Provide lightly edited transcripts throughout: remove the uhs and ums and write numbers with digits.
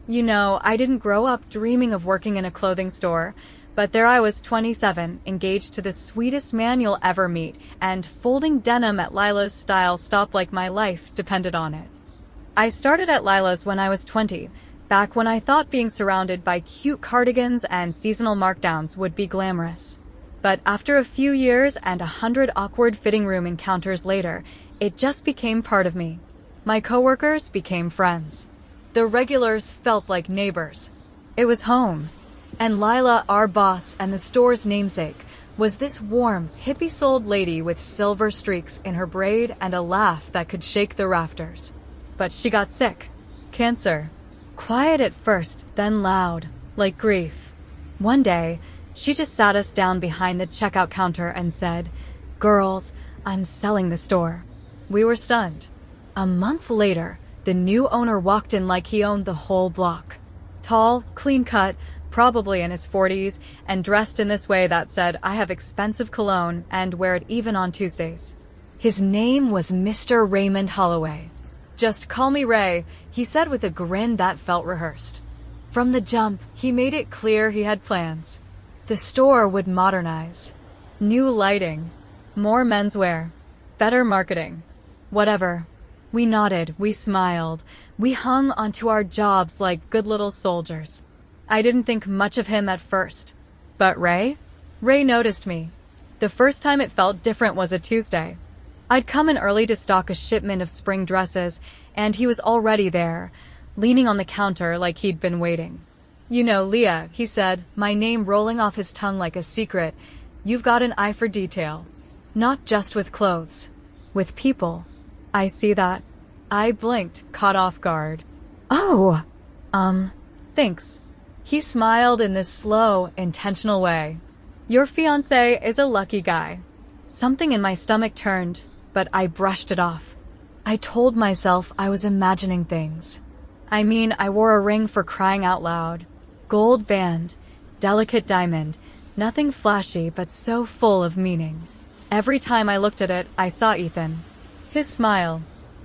You know, I didn't grow up dreaming of working in a clothing store, but there I was 27, engaged to the sweetest man you'll ever meet, and folding denim at Lila's style stopped like my life depended on it. I started at Lila's when I was 20, back when I thought being surrounded by cute cardigans and seasonal markdowns would be glamorous. But after a few years and 100 awkward fitting room encounters later, it just became part of me. My coworkers became friends. The regulars felt like neighbors. It was home. And Lila, our boss and the store's namesake, was this warm, hippie-souled lady with silver streaks in her braid and a laugh that could shake the rafters. But she got sick. Cancer. Quiet at first, then loud, like grief. One day, she just sat us down behind the checkout counter and said, "Girls, I'm selling the store." We were stunned. A month later, the new owner walked in like he owned the whole block. Tall, clean-cut, probably in his 40s, and dressed in this way that said, "I have expensive cologne and wear it even on Tuesdays." His name was Mr. Raymond Holloway. "Just call me Ray," he said with a grin that felt rehearsed. From the jump, he made it clear he had plans. The store would modernize. New lighting. More menswear. Better marketing. Whatever. We nodded, we smiled. We hung onto our jobs like good little soldiers. I didn't think much of him at first. But Ray? Ray noticed me. The first time it felt different was a Tuesday. I'd come in early to stock a shipment of spring dresses, and he was already there, leaning on the counter like he'd been waiting. "You know, Leah," he said, my name rolling off his tongue like a secret, "you've got an eye for detail. Not just with clothes. With people." "I see that." I blinked, caught off guard. "Oh, thanks." He smiled in this slow, intentional way. "Your fiancé is a lucky guy." Something in my stomach turned, but I brushed it off. I told myself I was imagining things. I mean, I wore a ring for crying out loud. Gold band, delicate diamond, nothing flashy but so full of meaning. Every time I looked at it, I saw Ethan. His smile.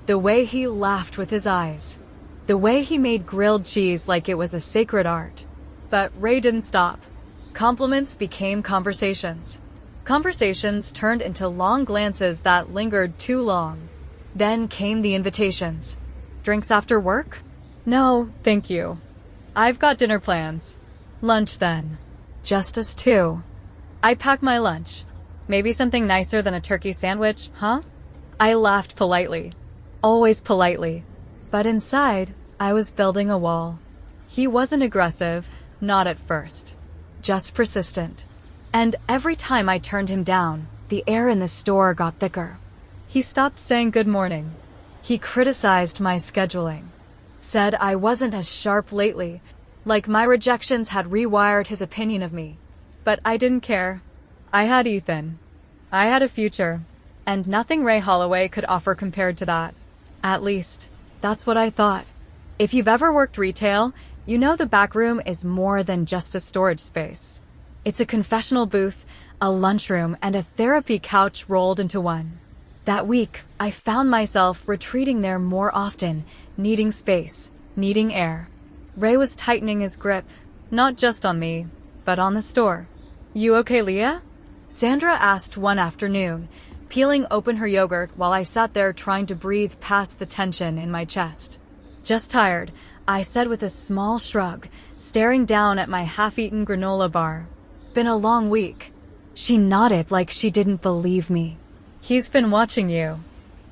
The way he laughed with his eyes. The way he made grilled cheese like it was a sacred art. But Ray didn't stop. Compliments became conversations. Conversations turned into long glances that lingered too long. Then came the invitations. "Drinks after work?" "No, thank you. I've got dinner plans." "Lunch then." "Just us two." I packed my lunch. "Maybe something nicer than a turkey sandwich, huh?" I laughed politely. Always politely. But inside, I was building a wall. He wasn't aggressive, not at first. Just persistent. And every time I turned him down, the air in the store got thicker. He stopped saying good morning. He criticized my scheduling. Said I wasn't as sharp lately, like my rejections had rewired his opinion of me. But I didn't care. I had Ethan. I had a future. And nothing Ray Holloway could offer compared to that. At least, that's what I thought. If you've ever worked retail, you know the back room is more than just a storage space. It's a confessional booth, a lunchroom, and a therapy couch rolled into one. That week, I found myself retreating there more often, needing space, needing air. Ray was tightening his grip, not just on me, but on the store. "You okay, Leah?" Sandra asked one afternoon, peeling open her yogurt while I sat there trying to breathe past the tension in my chest. "Just tired," I said with a small shrug, staring down at my half-eaten granola bar. "Been a long week." She nodded like she didn't believe me. "He's been watching you."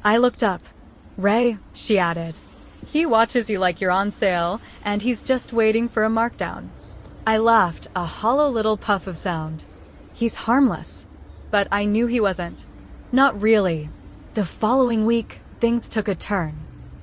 I looked up. "Ray," she added. "He watches you like you're on sale, and he's just waiting for a markdown." I laughed, a hollow little puff of sound. "He's harmless." But I knew he wasn't. Not really. The following week, things took a turn.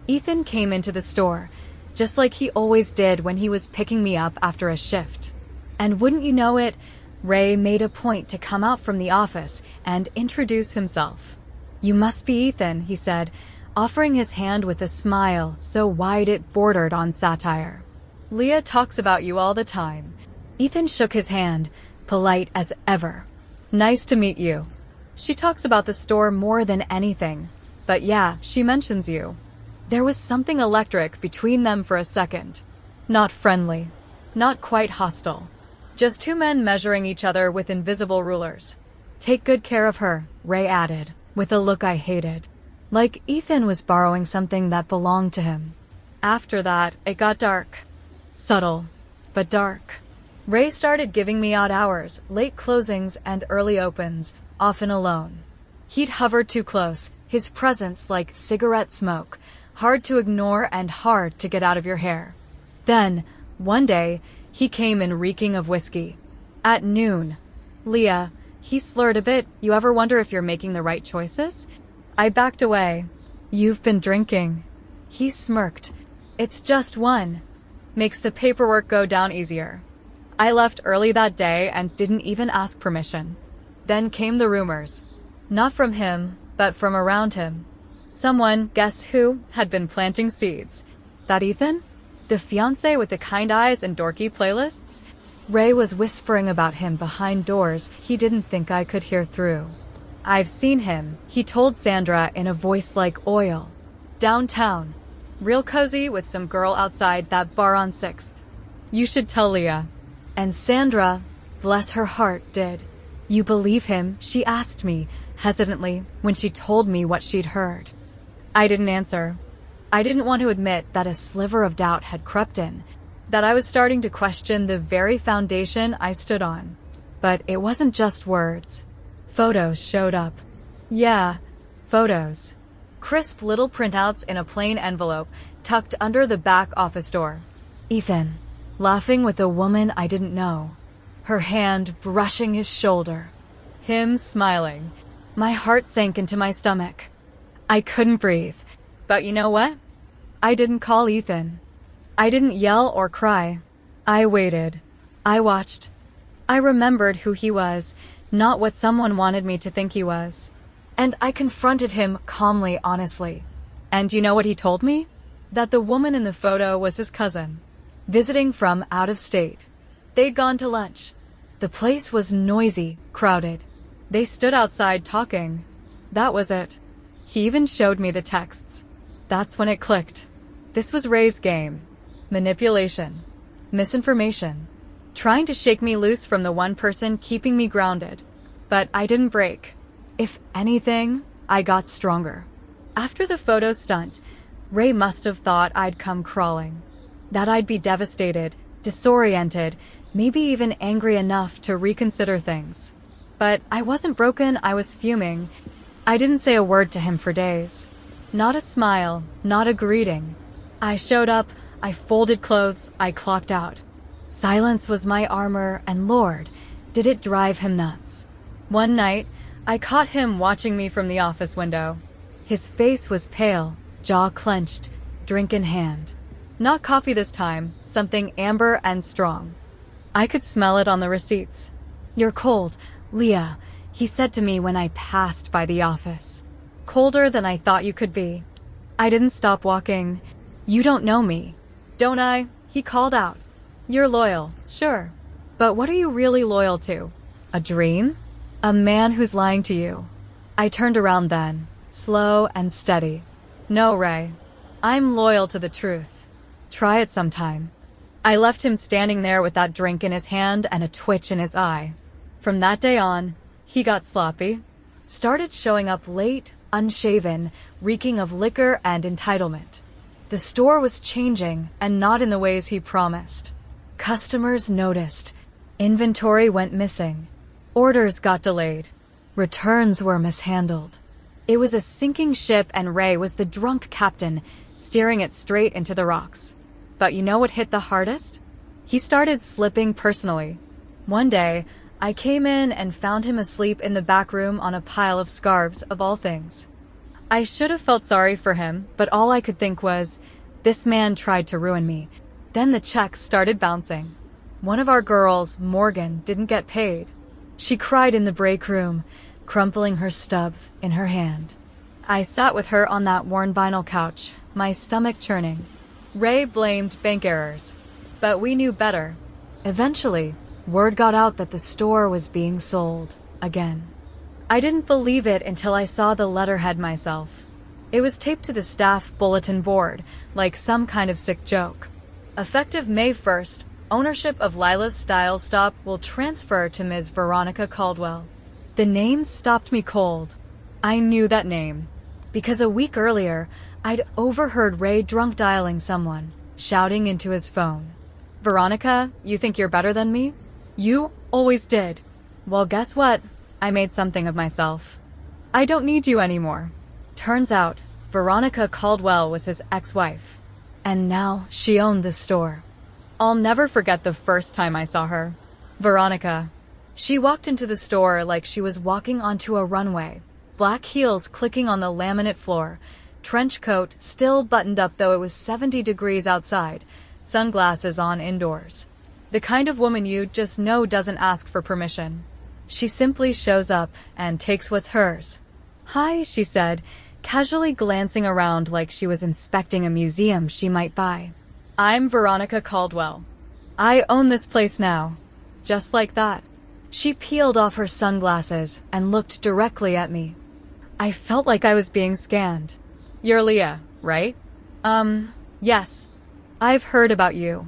Ethan came into the store, just like he always did when he was picking me up after a shift. And wouldn't you know it, Ray made a point to come out from the office and introduce himself. "You must be Ethan," he said, offering his hand with a smile so wide it bordered on satire. "Leah talks about you all the time." Ethan shook his hand, polite as ever. "Nice to meet you." "She talks about the store more than anything. But yeah, she mentions you." There was something electric between them for a second. Not friendly. Not quite hostile. Just two men measuring each other with invisible rulers. Take good care of her, Ray added, with a look I hated. Like Ethan was borrowing something that belonged to him. After that, it got dark. Subtle, but dark. Ray started giving me odd hours, late closings and early opens, often alone. He'd hovered too close, his presence like cigarette smoke, hard to ignore and hard to get out of your hair. Then, one day, he came in reeking of whiskey. At noon. Leah, he slurred a bit. You ever wonder if you're making the right choices? I backed away. You've been drinking. He smirked. It's just one. Makes the paperwork go down easier. I left early that day and didn't even ask permission. Then came the rumors. Not from him, but from around him. Someone, guess who, had been planting seeds. That Ethan? The fiancé with the kind eyes and dorky playlists? Ray was whispering about him behind doors he didn't think I could hear through. I've seen him, he told Sandra in a voice like oil. Downtown. Real cozy with some girl outside that bar on 6th. You should tell Leah. And Sandra, bless her heart, did. You believe him? She asked me, hesitantly, when she told me what she'd heard. I didn't answer. I didn't want to admit that a sliver of doubt had crept in, that I was starting to question the very foundation I stood on. But it wasn't just words. Photos showed up. Yeah, photos. Crisp little printouts in a plain envelope tucked under the back office door. Ethan, laughing with a woman I didn't know. Her hand brushing his shoulder. Him smiling. My heart sank into my stomach. I couldn't breathe. But you know what? I didn't call Ethan. I didn't yell or cry. I waited. I watched. I remembered who he was, not what someone wanted me to think he was. And I confronted him calmly, honestly. And you know what he told me? That the woman in the photo was his cousin, visiting from out of state. They'd gone to lunch. The place was noisy, crowded. They stood outside talking. That was it. He even showed me the texts. That's when it clicked. This was Ray's game. Manipulation. Misinformation. Trying to shake me loose from the one person keeping me grounded. But I didn't break. If anything, I got stronger. After the photo stunt, Ray must have thought I'd come crawling. That I'd be devastated, disoriented, maybe even angry enough to reconsider things. But I wasn't broken, I was fuming. I didn't say a word to him for days. Not a smile, not a greeting. I showed up, I folded clothes, I clocked out. Silence was my armor, and Lord, did it drive him nuts. One night, I caught him watching me from the office window. His face was pale, jaw clenched, drink in hand. Not coffee this time, something amber and strong. I could smell it on the receipts. You're cold, Leah, he said to me when I passed by the office. Colder than I thought you could be. I didn't stop walking. You don't know me. Don't I? He called out. You're loyal, sure. But what are you really loyal to? A dream? A man who's lying to you. I turned around then, slow and steady. No, Ray. I'm loyal to the truth. Try it sometime. I left him standing there with that drink in his hand and a twitch in his eye. From that day on, he got sloppy. Started showing up late, unshaven, reeking of liquor and entitlement. The store was changing, and not in the ways he promised. Customers noticed. Inventory went missing. Orders got delayed. Returns were mishandled. It was a sinking ship, and Ray was the drunk captain, steering it straight into the rocks. But you know what hit the hardest? He started slipping personally. One day, I came in and found him asleep in the back room on a pile of scarves, of all things. I should have felt sorry for him, but all I could think was, this man tried to ruin me. Then the checks started bouncing. One of our girls, Morgan, didn't get paid. She cried in the break room, crumpling her stub in her hand. I sat with her on that worn vinyl couch, my stomach churning. Ray blamed bank errors, but we knew better. Eventually, word got out that the store was being sold again. I didn't believe it until I saw the letterhead myself. It was taped to the staff bulletin board, like some kind of sick joke. Effective May 1st, ownership of Lila's Style Stop will transfer to Ms. Veronica Caldwell. The name stopped me cold. I knew that name, because a week earlier, I'd overheard Ray drunk dialing someone, shouting into his phone. Veronica, you think you're better than me? You always did. Well, guess what? I made something of myself. I don't need you anymore. Turns out, Veronica Caldwell was his ex-wife. And now she owned the store. I'll never forget the first time I saw her. Veronica. She walked into the store like she was walking onto a runway, black heels clicking on the laminate floor, trench coat still buttoned up though it was 70 degrees outside, sunglasses on indoors. The kind of woman you just know doesn't ask for permission. She simply shows up and takes what's hers. "Hi," she said, casually glancing around like she was inspecting a museum she might buy. "I'm Veronica Caldwell. I own this place now." Just like that. She peeled off her sunglasses and looked directly at me. I felt like I was being scanned. "You're Leah, right?" Yes. I've heard about you."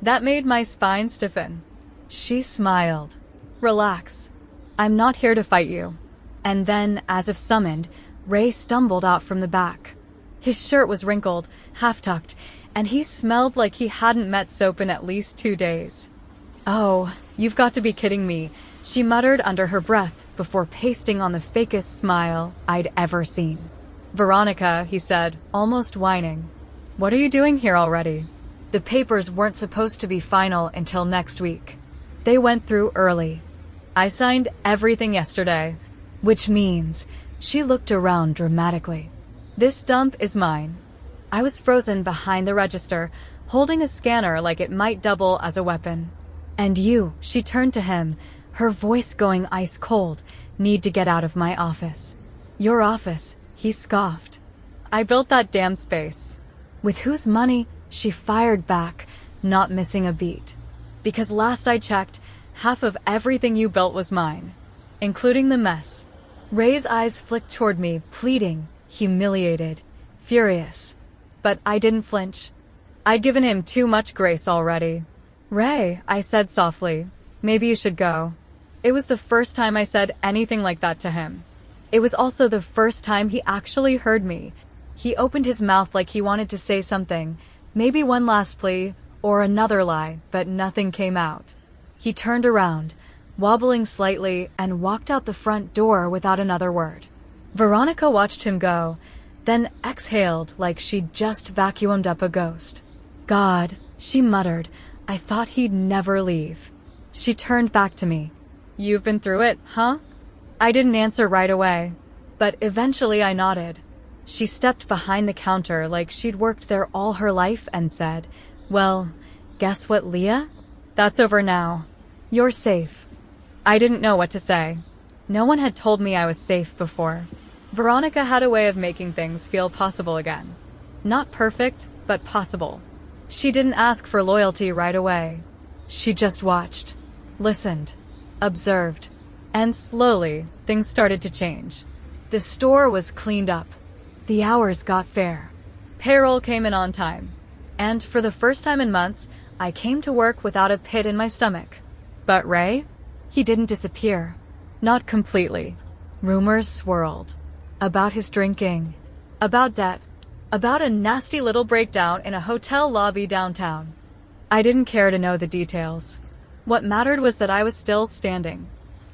That made my spine stiffen. She smiled. "Relax. I'm not here to fight you." And then, as if summoned, Ray stumbled out from the back. His shirt was wrinkled, half-tucked, and he smelled like he hadn't met soap in at least 2 days. "Oh, you've got to be kidding me," she muttered under her breath before pasting on the fakest smile I'd ever seen. "Veronica," he said, almost whining. "What are you doing here already?" The papers weren't supposed to be final until next week. They went through early. I signed everything yesterday, which means she looked around dramatically. "This dump is mine." I was frozen behind the register, holding a scanner like it might double as a weapon. "And you," she turned to him, her voice going ice cold, "need to get out of my office." "Your office," he scoffed. "I built that damn space." "With whose money?" she fired back, not missing a beat. "Because last I checked, half of everything you built was mine, including the mess." Ray's eyes flicked toward me, pleading, humiliated, furious. But I didn't flinch. I'd given him too much grace already. "Ray," I said softly, "maybe you should go." It was the first time I said anything like that to him. It was also the first time he actually heard me. He opened his mouth like he wanted to say something, maybe one last plea, or another lie, but nothing came out. He turned around, wobbling slightly, and walked out the front door without another word. Veronica watched him go, then exhaled like she'd just vacuumed up a ghost. "God," she muttered, "I thought he'd never leave." She turned back to me. "You've been through it, huh?" I didn't answer right away, but eventually I nodded. She stepped behind the counter like she'd worked there all her life and said, "Well, guess what, Leah? That's over now. You're safe." I didn't know what to say. No one had told me I was safe before. Veronica had a way of making things feel possible again. Not perfect, but possible. She didn't ask for loyalty right away. She just watched, listened, observed, and slowly things started to change. The store was cleaned up. The hours got fair. Payroll came in on time. And for the first time in months, I came to work without a pit in my stomach. But Ray? He didn't disappear. Not completely. Rumors swirled. About his drinking. About debt. About a nasty little breakdown in a hotel lobby downtown. I didn't care to know the details. What mattered was that I was still standing.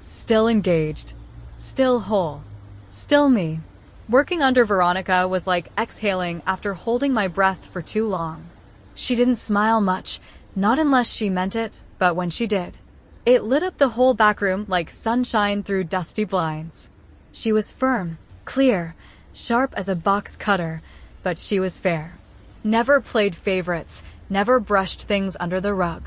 Still engaged. Still whole. Still me. Working under Veronica was like exhaling after holding my breath for too long. She didn't smile much, not unless she meant it, but when she did, it lit up the whole back room like sunshine through dusty blinds. She was firm, clear, sharp as a box cutter, but she was fair. Never played favorites, never brushed things under the rug.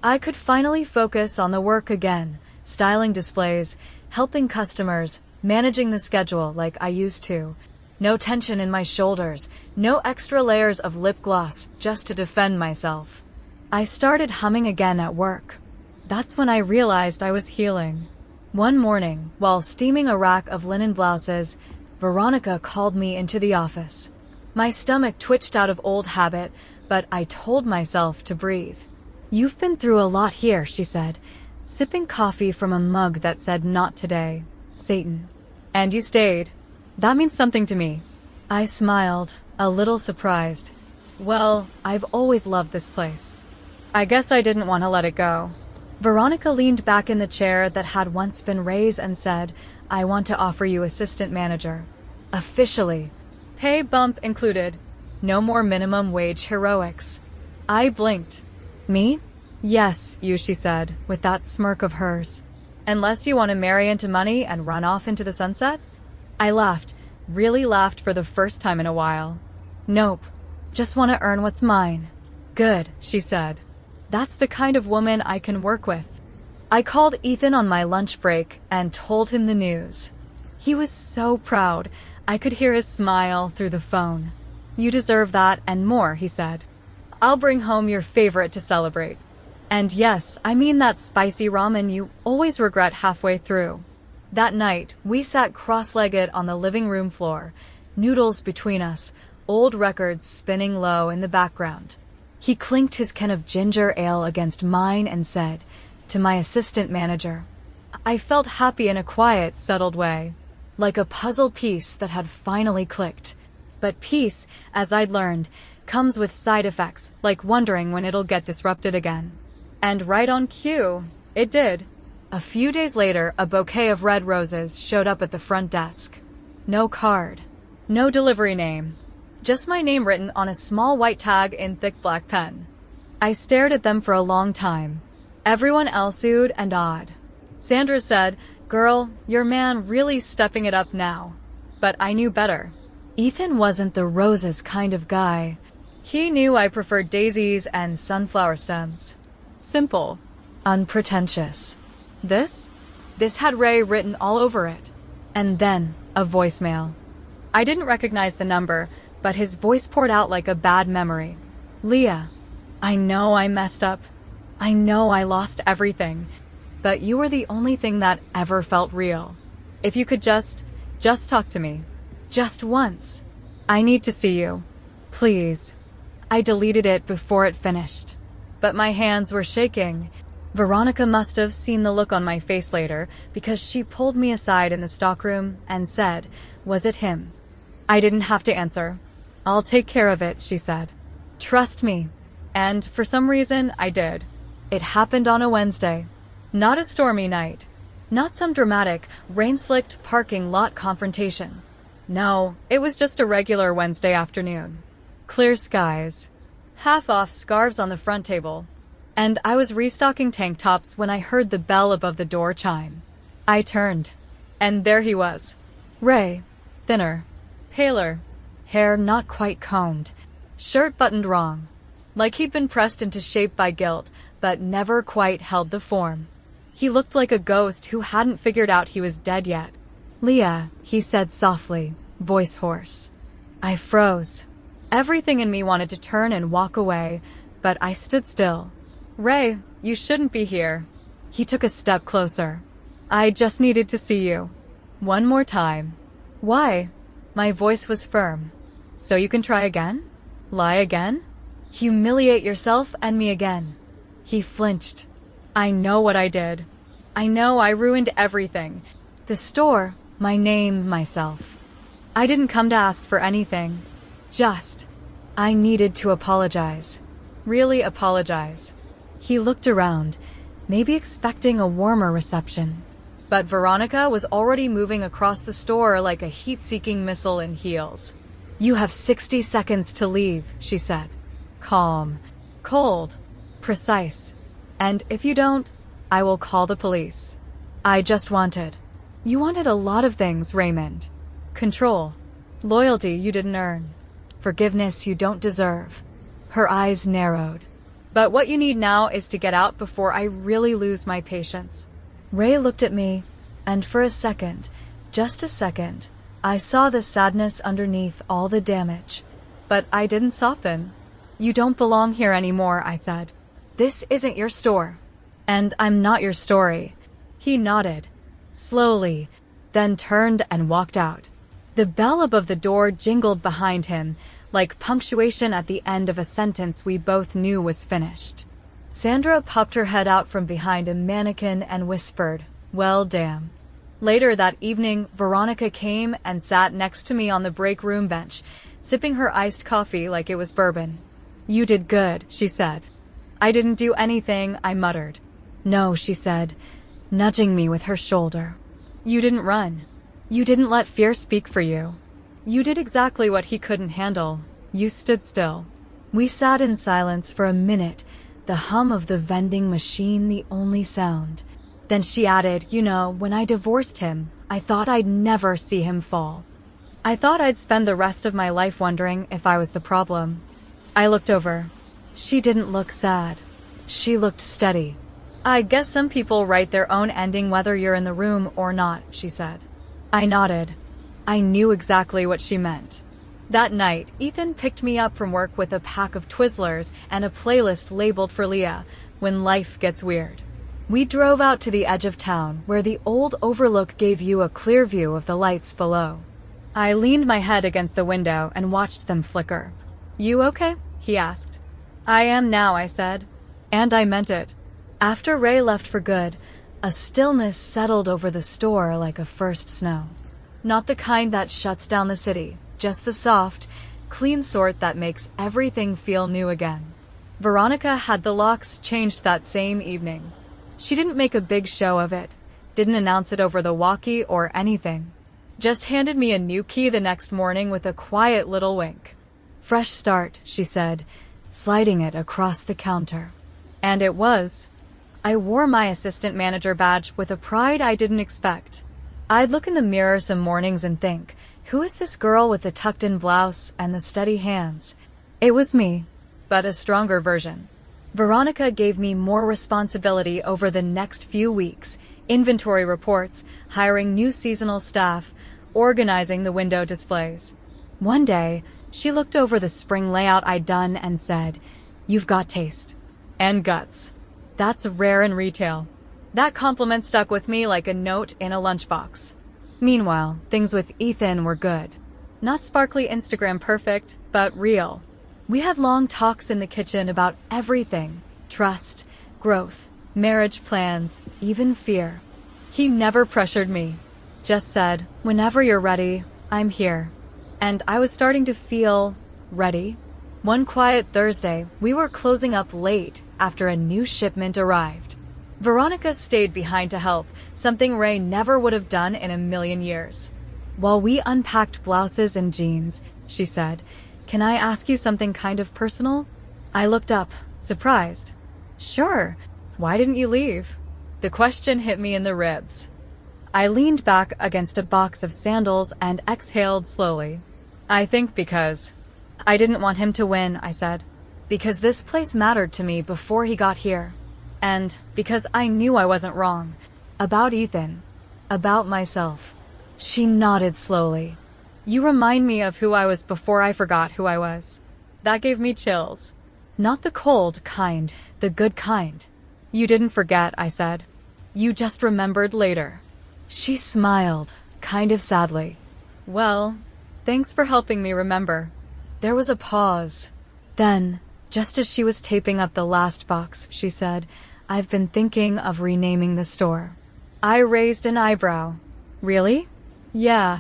I could finally focus on the work again, styling displays, helping customers, managing the schedule like I used to. No tension in my shoulders, no extra layers of lip gloss just to defend myself. I started humming again at work. That's when I realized I was healing. One morning, while steaming a rack of linen blouses, Veronica called me into the office. My stomach twitched out of old habit, but I told myself to breathe. "You've been through a lot here," she said, sipping coffee from a mug that said "Not today, Satan." "And you stayed. That means something to me." I smiled, a little surprised. "Well, I've always loved this place. I guess I didn't want to let it go." Veronica leaned back in the chair that had once been Ray's and said, "I want to offer you assistant manager. Officially. Pay bump included. No more minimum wage heroics." I blinked. "Me?" "Yes, you," she said, with that smirk of hers. "Unless you want to marry into money and run off into the sunset?" I laughed, really laughed for the first time in a while. "Nope. Just want to earn what's mine." "Good," she said. "That's the kind of woman I can work with." I called Ethan on my lunch break and told him the news. He was so proud. I could hear his smile through the phone. "You deserve that and more," he said. "I'll bring home your favorite to celebrate. And yes, I mean that spicy ramen you always regret halfway through." That night, we sat cross-legged on the living room floor, noodles between us, old records spinning low in the background. He clinked his can of ginger ale against mine and said, "To my assistant manager." I felt happy in a quiet, settled way, like a puzzle piece that had finally clicked. But peace, as I'd learned, comes with side effects, like wondering when it'll get disrupted again. And right on cue, it did. A few days later, a bouquet of red roses showed up at the front desk. No card. No delivery name. Just my name written on a small white tag in thick black pen. I stared at them for a long time. Everyone else oohed and awed. Sandra said, "Girl, your man really stepping it up now." But I knew better. Ethan wasn't the roses kind of guy. He knew I preferred daisies and sunflower stems. Simple. Unpretentious. This had Ray written all over it. And then a voicemail. I didn't recognize the number, but his voice poured out like a bad memory. "Leah, I know I messed up. I know I lost everything. But you were the only thing that ever felt real. If you could just talk to me. Just once. I need to see you. Please." I deleted it before it finished. But my hands were shaking. Veronica must have seen the look on my face later because she pulled me aside in the stockroom and said, "Was it him?" I didn't have to answer. "I'll take care of it," she said. "Trust me." And for some reason, I did. It happened on a Wednesday. Not a stormy night. Not some dramatic, rain-slicked parking lot confrontation. No, it was just a regular Wednesday afternoon. Clear skies. Half-off scarves on the front table. And I was restocking tank tops when I heard the bell above the door chime. I turned. And there he was. Ray. Thinner. Paler. Hair not quite combed. Shirt buttoned wrong. Like he'd been pressed into shape by guilt, but never quite held the form. He looked like a ghost who hadn't figured out he was dead yet. "Leah," he said softly, voice hoarse. I froze. Everything in me wanted to turn and walk away, but I stood still. "Ray, you shouldn't be here." He took a step closer. "I just needed to see you. One more time." "Why?" My voice was firm. "So you can try again? Lie again? Humiliate yourself and me again." He flinched. "I know what I did. I know I ruined everything. The store, my name, myself. I didn't come to ask for anything. I needed to apologize. Really apologize." He looked around, maybe expecting a warmer reception. But Veronica was already moving across the store like a heat-seeking missile in heels. "You have 60 seconds to leave," she said. Calm. Cold. Precise. "And if you don't, I will call the police." You wanted a lot of things, Raymond. Control. Loyalty you didn't earn. Forgiveness you don't deserve. Her eyes narrowed. "But what you need now is to get out before I really lose my patience." Ray looked at me, and for a second, just a second, I saw the sadness underneath all the damage. But I didn't soften. "You don't belong here anymore," I said. "This isn't your store. And I'm not your story." He nodded. Slowly, then turned and walked out. The bell above the door jingled behind him, like punctuation at the end of a sentence we both knew was finished. Sandra popped her head out from behind a mannequin and whispered, "Well, damn." Later that evening, Veronica came and sat next to me on the break room bench, sipping her iced coffee like it was bourbon. "You did good," she said. "I didn't do anything," I muttered. "No," she said, nudging me with her shoulder. "You didn't run. You didn't let fear speak for you. You did exactly what he couldn't handle. You stood still." We sat in silence for a minute, the hum of the vending machine the only sound. Then she added, "You know, when I divorced him, I thought I'd never see him fall. I thought I'd spend the rest of my life wondering if I was the problem." I looked over. She didn't look sad. She looked steady. "I guess some people write their own ending whether you're in the room or not," she said. I nodded. I knew exactly what she meant. That night, Ethan picked me up from work with a pack of Twizzlers and a playlist labeled for Leah, "When Life Gets Weird." We drove out to the edge of town, where the old overlook gave you a clear view of the lights below. I leaned my head against the window and watched them flicker. "You okay?" he asked. "I am now," I said. And I meant it. After Ray left for good, a stillness settled over the store like a first snow. Not the kind that shuts down the city, just the soft, clean sort that makes everything feel new again. Veronica had the locks changed that same evening. She didn't make a big show of it, didn't announce it over the walkie or anything. Just handed me a new key the next morning with a quiet little wink. "Fresh start," she said, sliding it across the counter. And it was. I wore my assistant manager badge with a pride I didn't expect. I'd look in the mirror some mornings and think, who is this girl with the tucked-in blouse and the steady hands? It was me, but a stronger version. Veronica gave me more responsibility over the next few weeks, inventory reports, hiring new seasonal staff, organizing the window displays. One day, she looked over the spring layout I'd done and said, "You've got taste. And guts. That's rare in retail." That compliment stuck with me like a note in a lunchbox. Meanwhile, things with Ethan were good. Not sparkly Instagram perfect, but real. We had long talks in the kitchen about everything: trust, growth, marriage plans, even fear. He never pressured me, just said, "Whenever you're ready, I'm here." And I was starting to feel ready. One quiet Thursday, we were closing up late after a new shipment arrived. Veronica stayed behind to help, something Ray never would have done in a million years. While we unpacked blouses and jeans, she said, "Can I ask you something kind of personal?" I looked up, surprised. "Sure. Why didn't you leave?" The question hit me in the ribs. I leaned back against a box of sandals and exhaled slowly. "I think because I didn't want him to win," I said. "Because this place mattered to me before he got here. And because I knew I wasn't wrong. About Ethan. About myself." She nodded slowly. "You remind me of who I was before I forgot who I was." That gave me chills. "Not the cold kind, the good kind." "You didn't forget," I said. "You just remembered later." She smiled, kind of sadly. "Well, thanks for helping me remember." There was a pause. Then, just as she was taping up the last box, she said, "I've been thinking of renaming the store." I raised an eyebrow. "Really?" "Yeah,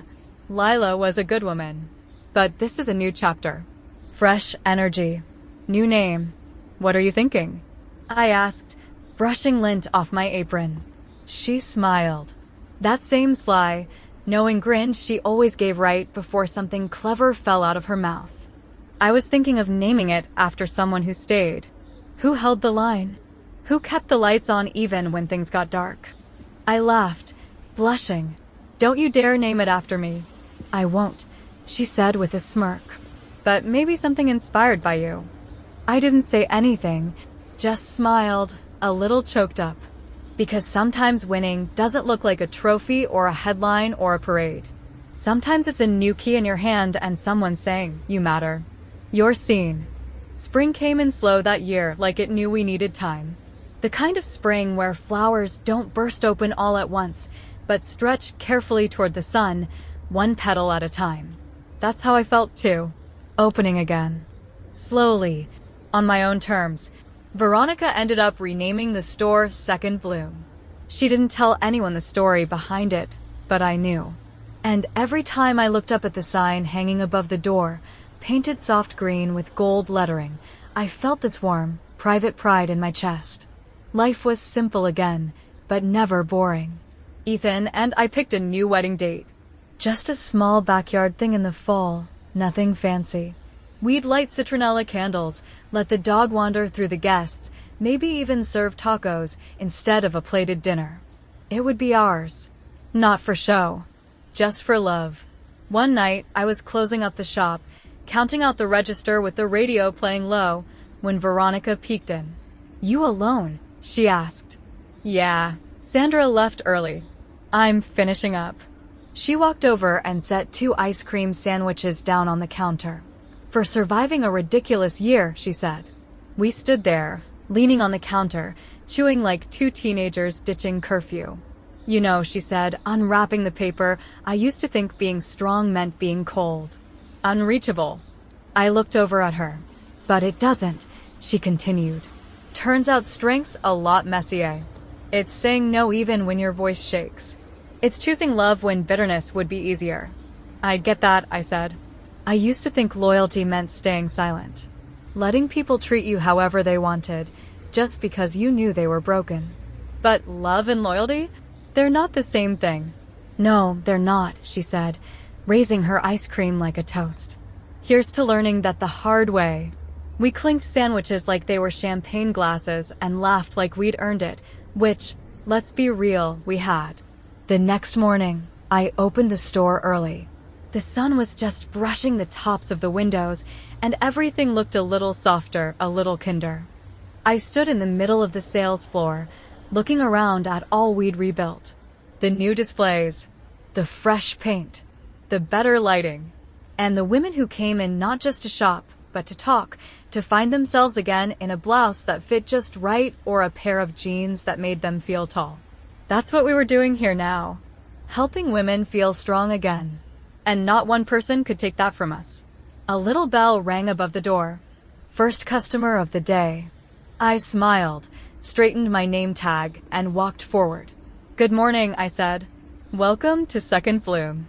Lila was a good woman. But this is a new chapter. Fresh energy. New name. What are you thinking?" I asked, brushing lint off my apron. She smiled. That same sly, knowing grin she always gave right before something clever fell out of her mouth. "I was thinking of naming it after someone who stayed. Who held the line? Who kept the lights on even when things got dark?" I laughed, blushing. "Don't you dare name it after me." "I won't," she said with a smirk. "But maybe something inspired by you." I didn't say anything, just smiled, a little choked up. Because sometimes winning doesn't look like a trophy or a headline or a parade. Sometimes it's a new key in your hand and someone saying, "You matter. You're seen." Spring came in slow that year, like it knew we needed time. The kind of spring where flowers don't burst open all at once, but stretch carefully toward the sun, one petal at a time. That's how I felt too. opening again. Slowly, on my own terms, Veronica ended up renaming the store Second Bloom. She didn't tell anyone the story behind it, but I knew. And every time I looked up at the sign hanging above the door, painted soft green with gold lettering, I felt this warm, private pride in my chest. Life was simple again, but never boring. Ethan and I picked a new wedding date. Just a small backyard thing in the fall, nothing fancy. We'd light citronella candles, let the dog wander through the guests, maybe even serve tacos instead of a plated dinner. It would be ours. Not for show. Just for love. One night, I was closing up the shop, counting out the register with the radio playing low, when Veronica peeked in. "You alone?" she asked. "Yeah. Sandra left early. I'm finishing up." She walked over and set 2 ice cream sandwiches down on the counter. "For surviving a ridiculous year," she said. We stood there, leaning on the counter, chewing like 2 teenagers ditching curfew. "You know," she said, unwrapping the paper, "I used to think being strong meant being cold. Unreachable." I looked over at her. "But it doesn't," she continued. "Turns out strength's a lot messier. It's saying no even when your voice shakes. It's choosing love when bitterness would be easier." "I get that," I said. "I used to think loyalty meant staying silent. Letting people treat you however they wanted, just because you knew they were broken. But love and loyalty? They're not the same thing." "No, they're not," she said, raising her ice cream like a toast. "Here's to learning that the hard way." We clinked sandwiches like they were champagne glasses and laughed like we'd earned it, which, let's be real, we had. The next morning, I opened the store early. The sun was just brushing the tops of the windows, and everything looked a little softer, a little kinder. I stood in the middle of the sales floor, looking around at all we'd rebuilt. The new displays, the fresh paint, the better lighting, and the women who came in not just to shop, but to talk, to find themselves again in a blouse that fit just right or a pair of jeans that made them feel tall. That's what we were doing here now, helping women feel strong again. And not one person could take that from us. A little bell rang above the door. First customer of the day. I smiled, straightened my name tag, and walked forward. "Good morning," I said. "Welcome to Second Bloom."